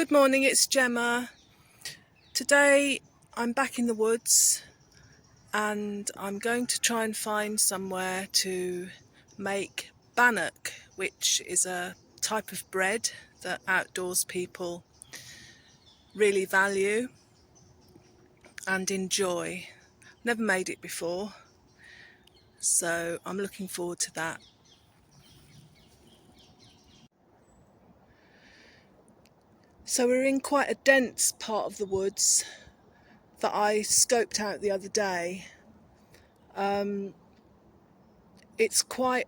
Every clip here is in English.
Good morning, it's Gemma. Today I'm back in the woods and I'm going to try and find somewhere to make bannock, which is a type of bread that outdoors people really value and enjoy. Never made it before, so I'm looking forward to that. So we're in quite a dense part of the woods that I scoped out the other day. It's quite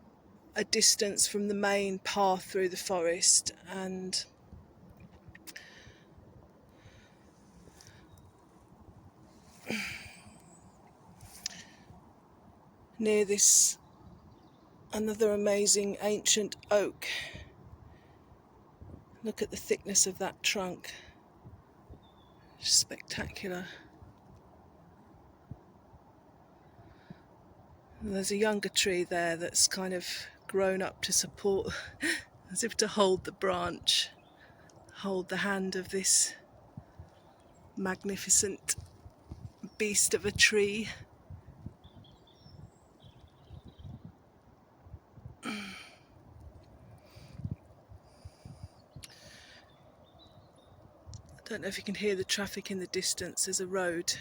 a distance from the main path through the forest, and near this another amazing ancient oak. Look at the thickness of that trunk. Spectacular. And there's a younger tree there that's kind of grown up to support, as if to hold the branch, hold the hand of this magnificent beast of a tree. I don't know if you can hear the traffic in the distance. There's a road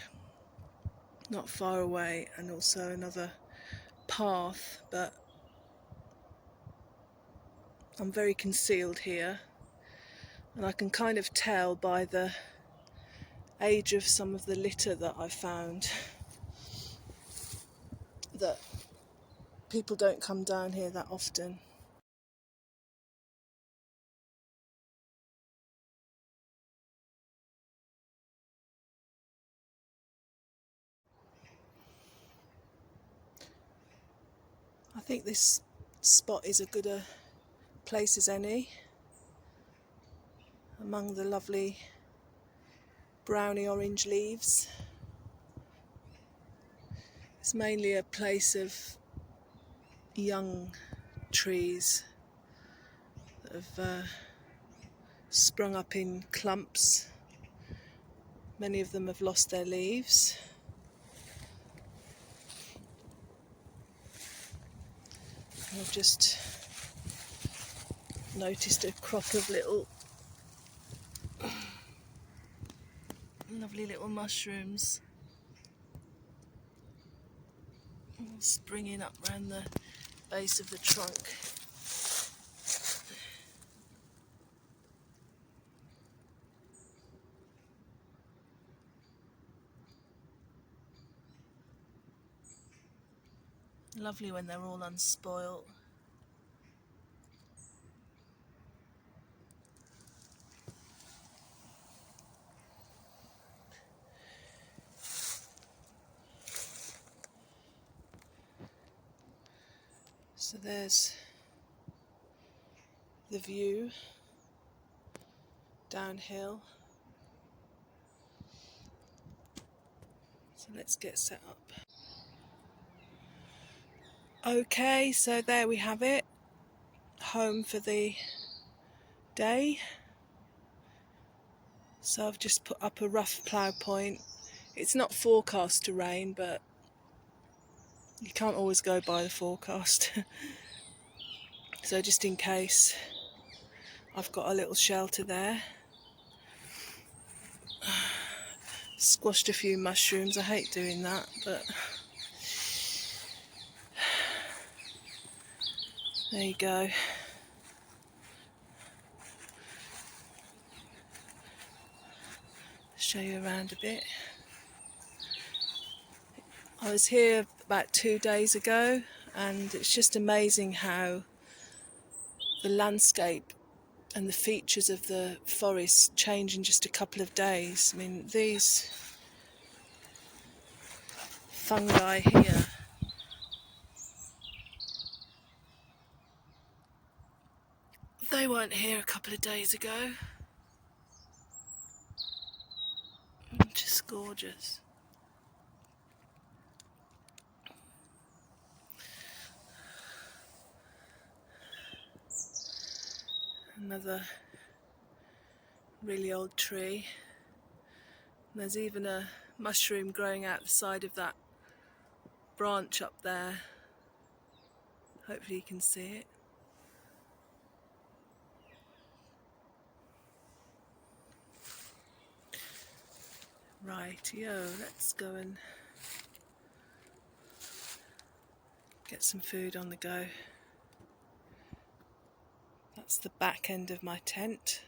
not far away and also another path, but I'm very concealed here, and I can kind of tell by the age of some of the litter that I found that people don't come down here that often. I think this spot is as good a place as any, among the lovely browny orange leaves. It's mainly a place of young trees that have sprung up in clumps. Many of them have lost their leaves. I've just noticed a crop of lovely little mushrooms springing up round the base of the trunk. Lovely when they're all unspoilt. So there's the view downhill. So let's get set up. Okay, so there we have it. Home for the day. So I've just put up a rough plough point. It's not forecast to rain, but you can't always go by the forecast. So just in case, I've got a little shelter there. Squashed a few mushrooms. I hate doing that, but there you go. Show you around a bit. I was here about 2 days ago, and it's just amazing how the landscape and the features of the forest change in just a couple of days. I mean, these fungi here, they weren't here a couple of days ago. Just gorgeous. Another really old tree. And there's even a mushroom growing out the side of that branch up there. Hopefully you can see it. Rightio, let's go and get some food on the go. That's the back end of my tent.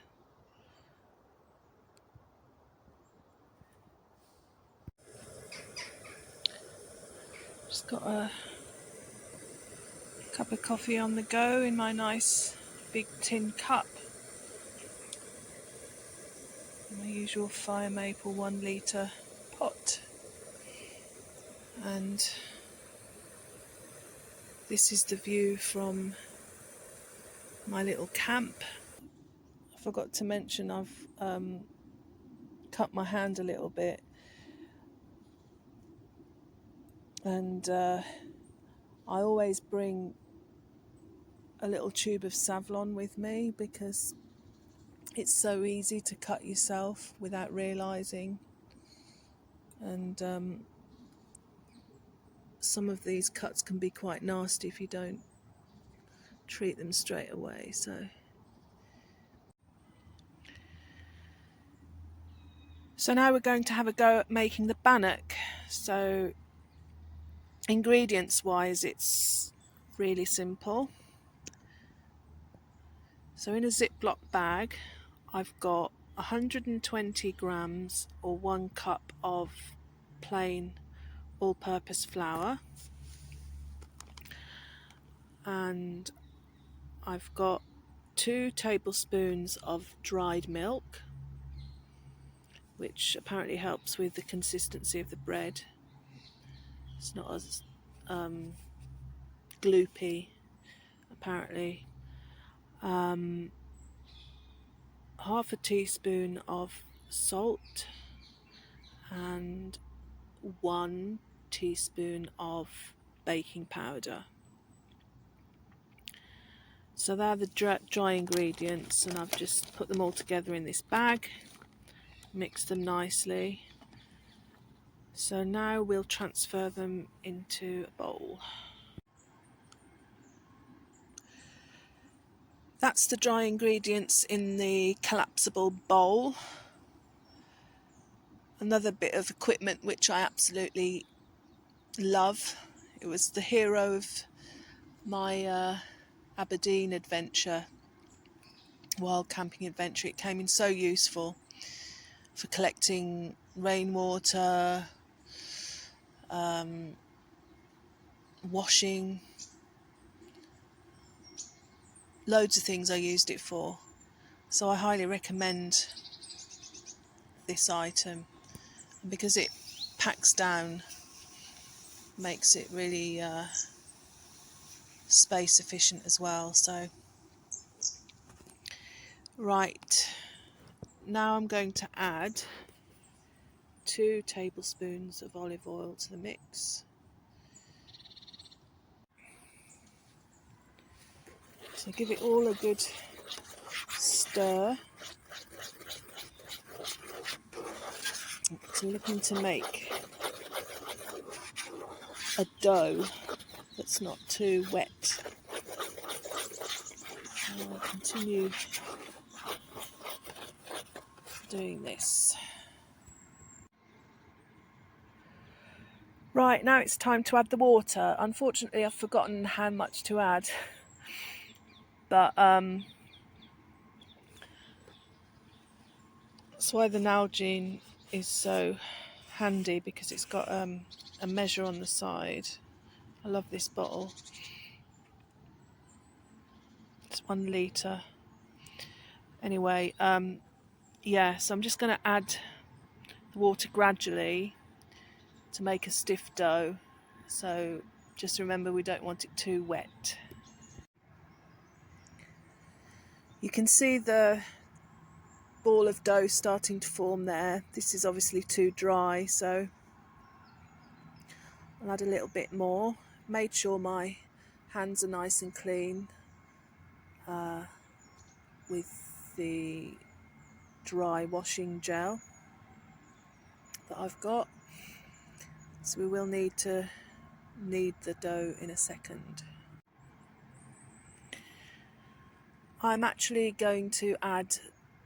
Just got a cup of coffee on the go in my nice big tin cup. My usual fire maple 1 litre pot. And this is the view from my little camp. I forgot to mention I've cut my hand a little bit, and I always bring a little tube of Savlon with me because it's so easy to cut yourself without realising, and some of these cuts can be quite nasty if you don't treat them straight away. So now we're going to have a go at making the bannock. So ingredients wise, it's really simple. So in a Ziploc bag I've got 120 grams or 1 cup of plain all-purpose flour, and I've got 2 tablespoons of dried milk, which apparently helps with the consistency of the bread. It's not as gloopy, apparently. Half a teaspoon of salt and 1 teaspoon of baking powder. So they're the dry ingredients, and I've just put them all together in this bag, mixed them nicely. So now we'll transfer them into a bowl. That's the dry ingredients in the collapsible bowl. Another bit of equipment which I absolutely love. It was the hero of my Aberdeen adventure, wild camping adventure. It came in so useful for collecting rainwater, washing, loads of things I used it for. So I highly recommend this item, because it packs down, makes it really space efficient as well. So right, now I'm going to add 2 tablespoons of olive oil to the mix. So give it all a good stir. So looking to make a dough that's not too wet. I'll continue doing this. Right, now it's time to add the water. Unfortunately, I've forgotten how much to add, but that's why the Nalgene is so handy, because it's got a measure on the side. I love this bottle. It's 1 litre. Anyway, yeah, so I'm just going to add the water gradually to make a stiff dough. So just remember, we don't want it too wet. You can see the ball of dough starting to form there. This is obviously too dry, so I'll add a little bit more. Made sure my hands are nice and clean with the dry washing gel that I've got, so we will need to knead the dough in a second. I'm actually going to add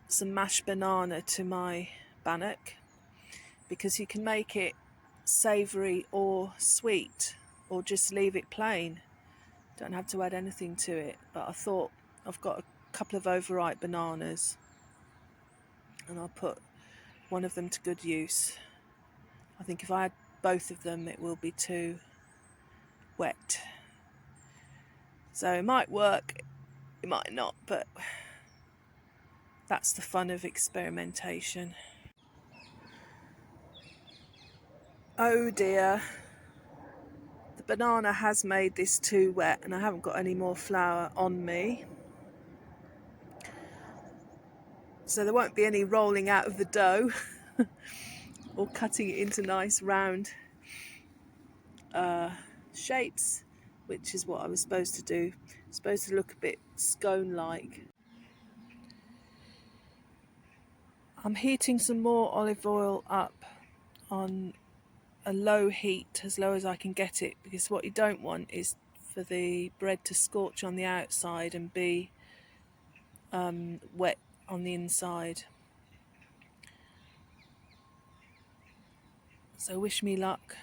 some mashed banana to my bannock, because you can make it savoury or sweet, or just leave it plain. Don't have to add anything to it. But I thought, I've got a couple of overripe bananas and I'll put one of them to good use. I think if I add both of them it will be too wet. So it might work, it might not, but that's the fun of experimentation. Oh dear, the banana has made this too wet and I haven't got any more flour on me. So there won't be any rolling out of the dough or cutting it into nice round shapes, which is what I was supposed to do. It's supposed to look a bit scone-like. I'm heating some more olive oil up on a low heat, as low as I can get it, because what you don't want is for the bread to scorch on the outside and be wet on the inside. So wish me luck.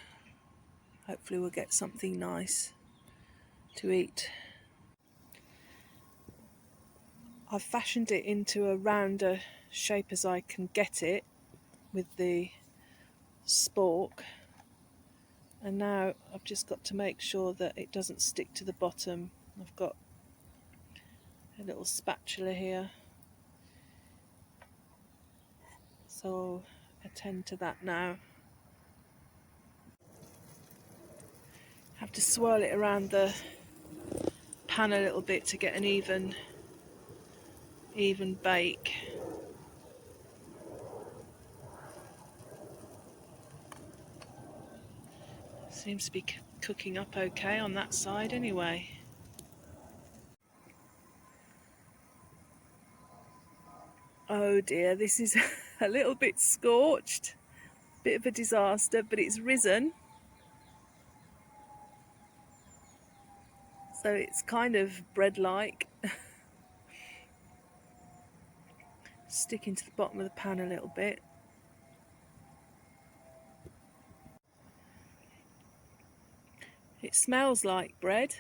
Hopefully we'll get something nice to eat. I've fashioned it into a rounder shape as I can get it with the spork, and now I've just got to make sure that it doesn't stick to the bottom. I've got a little spatula here, so I'll attend to that now. Have to swirl it around the pan a little bit to get an even bake. Seems to be cooking up okay on that side anyway. Oh dear, this is a little bit scorched, bit of a disaster, but it's risen. So it's kind of bread-like. Sticking to the bottom of the pan a little bit. It smells like bread,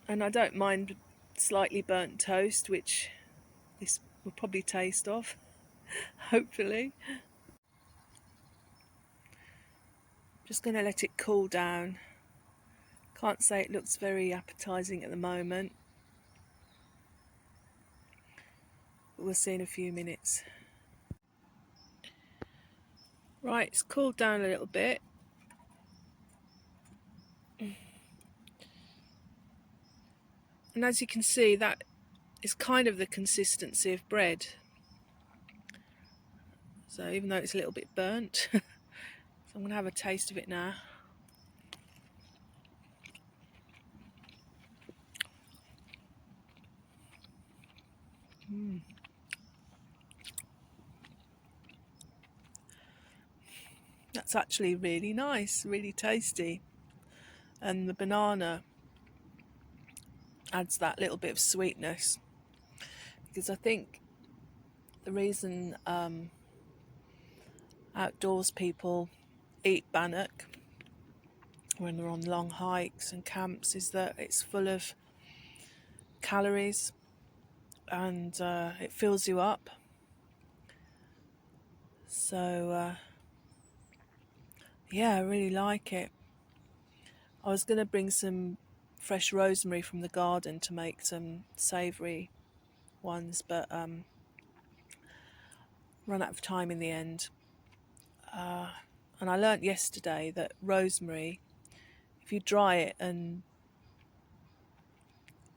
and I don't mind slightly burnt toast, which this will probably taste of, hopefully. Just going to let it cool down. Can't say it looks very appetising at the moment, but we'll see in a few minutes. Right, it's cooled down a little bit. And as you can see, that is kind of the consistency of bread. So even though it's a little bit burnt, so I'm going to have a taste of it now. That's actually really nice, really tasty. And the banana adds that little bit of sweetness, because I think the reason outdoors people eat bannock when they're on long hikes and camps is that it's full of calories and it fills you up. So yeah, I really like it. I was going to bring some fresh rosemary from the garden to make some savoury ones, but run out of time in the end. And I learnt yesterday that rosemary, if you dry it and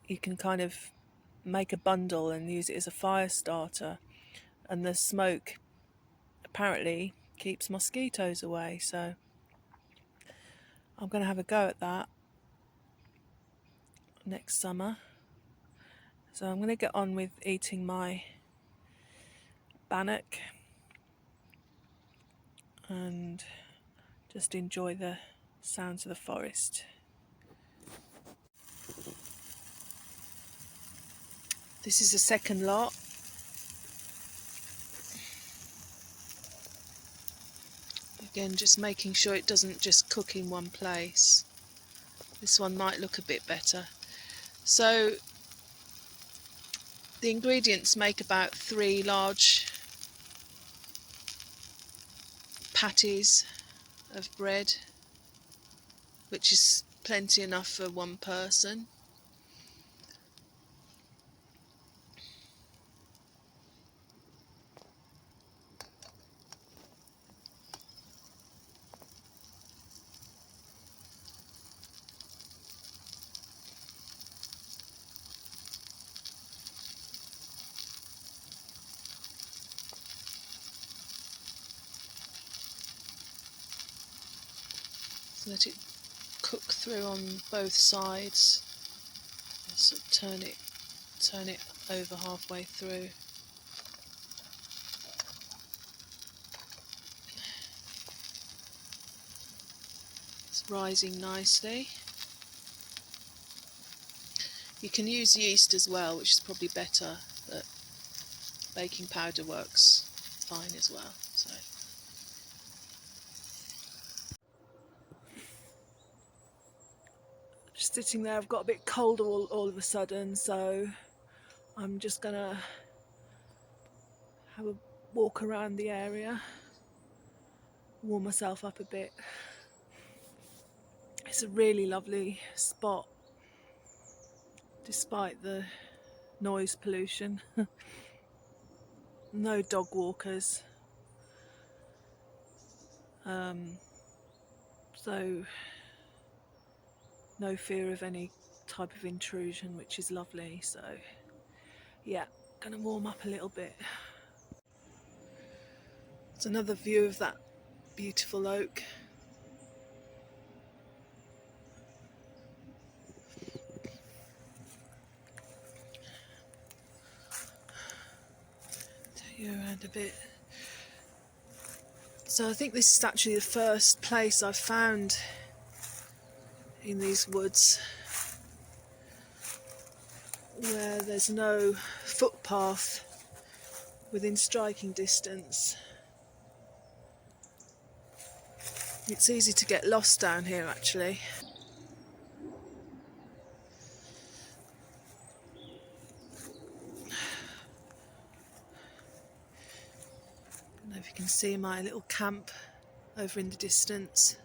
you can kind of make a bundle and use it as a fire starter, and the smoke apparently keeps mosquitoes away. So I'm going to have a go at that next summer. So I'm going to get on with eating my Bannock and just enjoy the sounds of the forest. This is the second lot. Again, just making sure it doesn't just cook in one place. This one might look a bit better. So the ingredients make about 3 large patties of bread, which is plenty enough for one person. So let it cook through on both sides. Sort of turn it over halfway through. It's rising nicely. You can use yeast as well, which is probably better, but baking powder works fine as well. So just sitting there, I've got a bit cold all of a sudden, so I'm just gonna have a walk around the area, warm myself up a bit. It's a really lovely spot despite the noise pollution. No dog walkers, so no fear of any type of intrusion, which is lovely. So yeah, gonna warm up a little bit. It's another view of that beautiful oak. Take you around a bit. So I think this is actually the first place I've found in these woods where there's no footpath within striking distance. It's easy to get lost down here actually. I don't know if you can see my little camp over in the distance.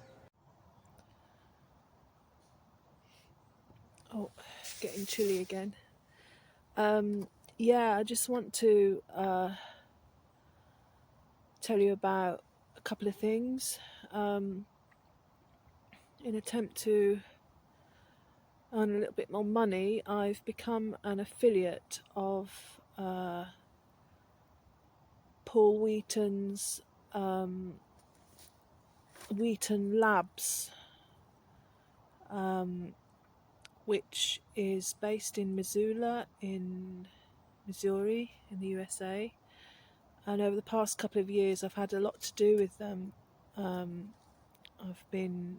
Oh, getting chilly again. Yeah, I just want to tell you about a couple of things. In an attempt to earn a little bit more money, I've become an affiliate of Paul Wheaton's Wheaton Labs, which is based in Missoula in Missouri in the USA. And over the past couple of years I've had a lot to do with them. I've been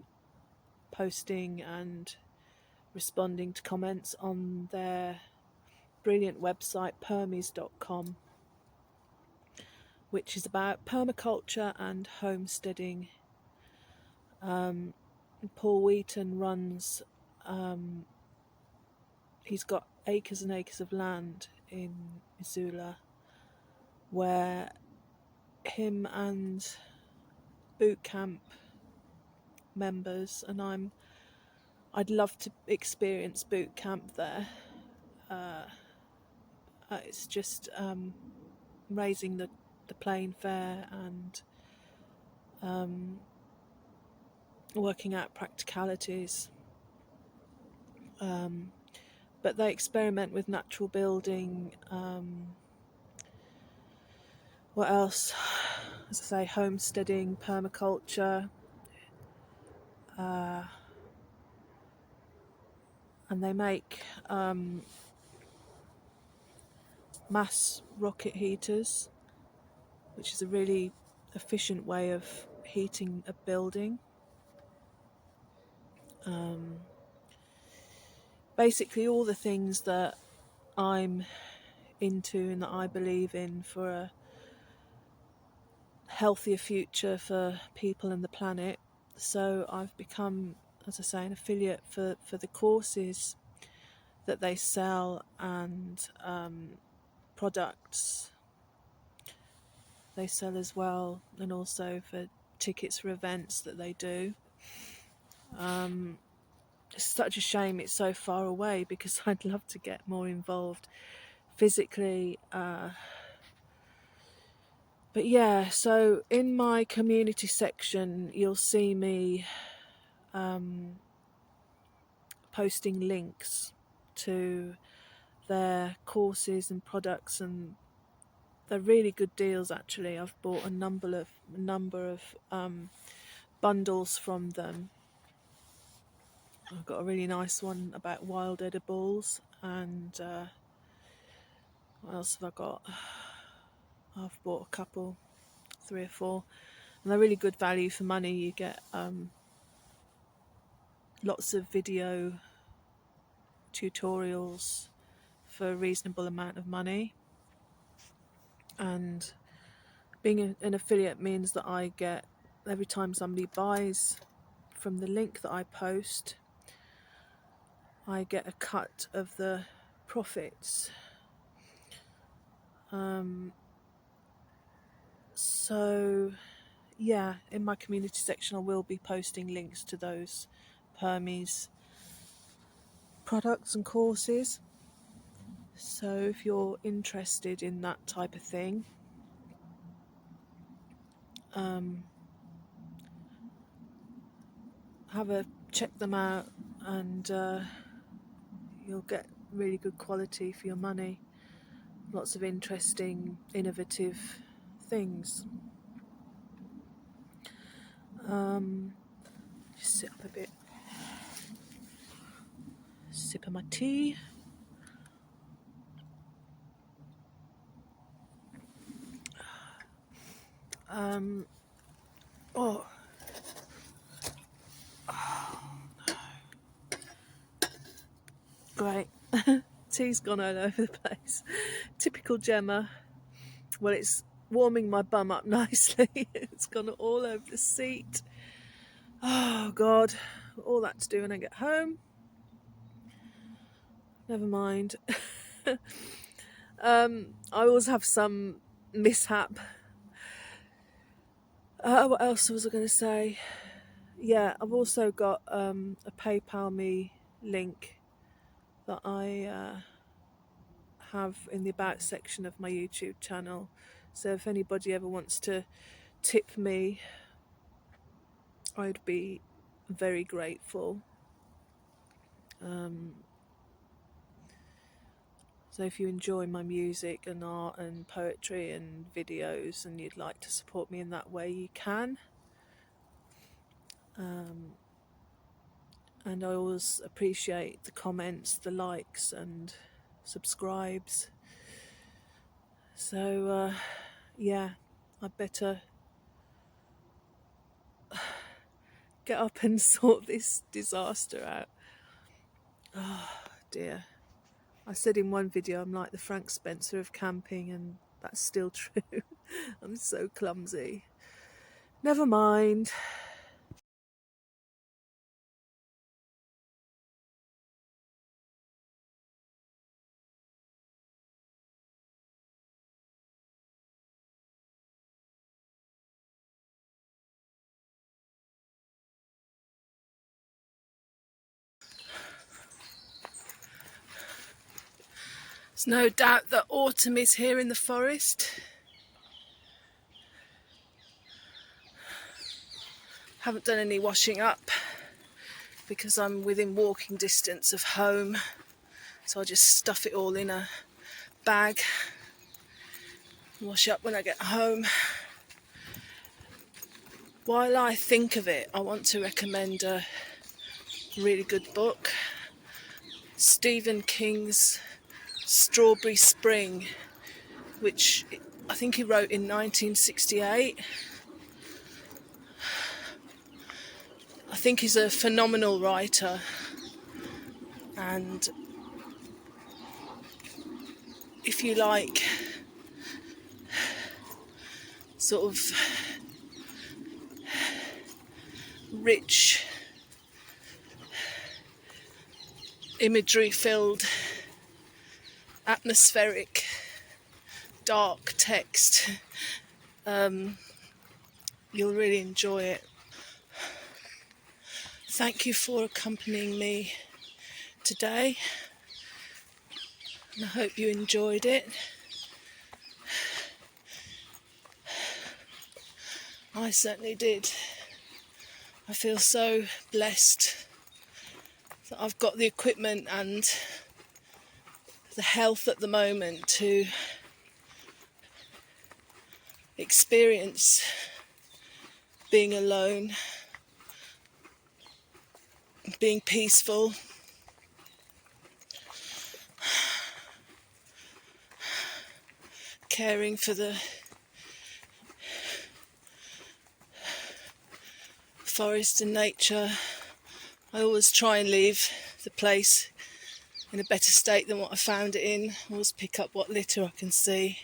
posting and responding to comments on their brilliant website permies.com, which is about permaculture and homesteading. Paul Wheaton runs, he's got acres and acres of land in Missoula where him and boot camp members, and I'd love to experience boot camp there. It's just raising the plane fare and working out practicalities. But they experiment with natural building. What else? As I say, homesteading, permaculture. And they make mass rocket heaters which is a really efficient way of heating a building. Basically all the things that I'm into and that I believe in for a healthier future for people and the planet. So I've become, as I say, an affiliate for the courses that they sell and products they sell as well, and also for tickets for events that they do. It's such a shame it's so far away, because I'd love to get more involved physically. But yeah, so in my community section, you'll see me posting links to their courses and products, and they're really good deals. Actually, I've bought a number of bundles from them. I've got a really nice one about wild edibles, and what else have I got? I've bought a couple, 3 or 4, and they're really good value for money. You get lots of video tutorials for a reasonable amount of money, and being an affiliate means that I get, every time somebody buys from the link that I post, I get a cut of the profits. So yeah, in my community section I will be posting links to those Permies products and courses. So if you're interested in that type of thing, check them out, and you'll get really good quality for your money. Lots of interesting, innovative things. Just sit up a bit, sip of my tea. Oh, great. Tea's gone all over the place. Typical Gemma. Well, it's warming my bum up nicely. It's gone all over the seat. Oh, God. All that to do when I get home. Never mind. I always have some mishap. What else was I going to say? Yeah, I've also got a PayPal me link that I have in the about section of my YouTube channel. So if anybody ever wants to tip me, I'd be very grateful. So if you enjoy my music and art and poetry and videos and you'd like to support me in that way, you can. And I always appreciate the comments, the likes and subscribes. So yeah, I better get up and sort this disaster out. Oh dear. I said in one video I'm like the Frank Spencer of camping, and that's still true. I'm so clumsy. Never mind. There's no doubt that autumn is here in the forest. Haven't done any washing up because I'm within walking distance of home, so I just stuff it all in a bag, wash up when I get home. While I think of it, I want to recommend a really good book, Stephen King's Strawberry Spring, which I think he wrote in 1968. I think he's a phenomenal writer, and if you like sort of rich, imagery-filled, atmospheric, dark text, you'll really enjoy it. Thank you for accompanying me today, and I hope you enjoyed it. I certainly did. I feel so blessed that I've got the equipment and the health at the moment to experience being alone, being peaceful, caring for the forest and nature. I always try and leave the place in a better state than what I found it in. I always pick up what litter I can see.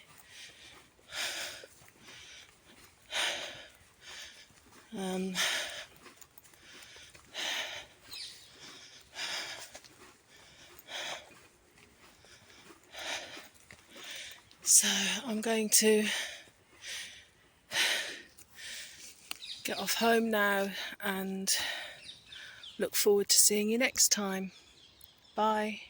So I'm going to get off home now and look forward to seeing you next time. Bye.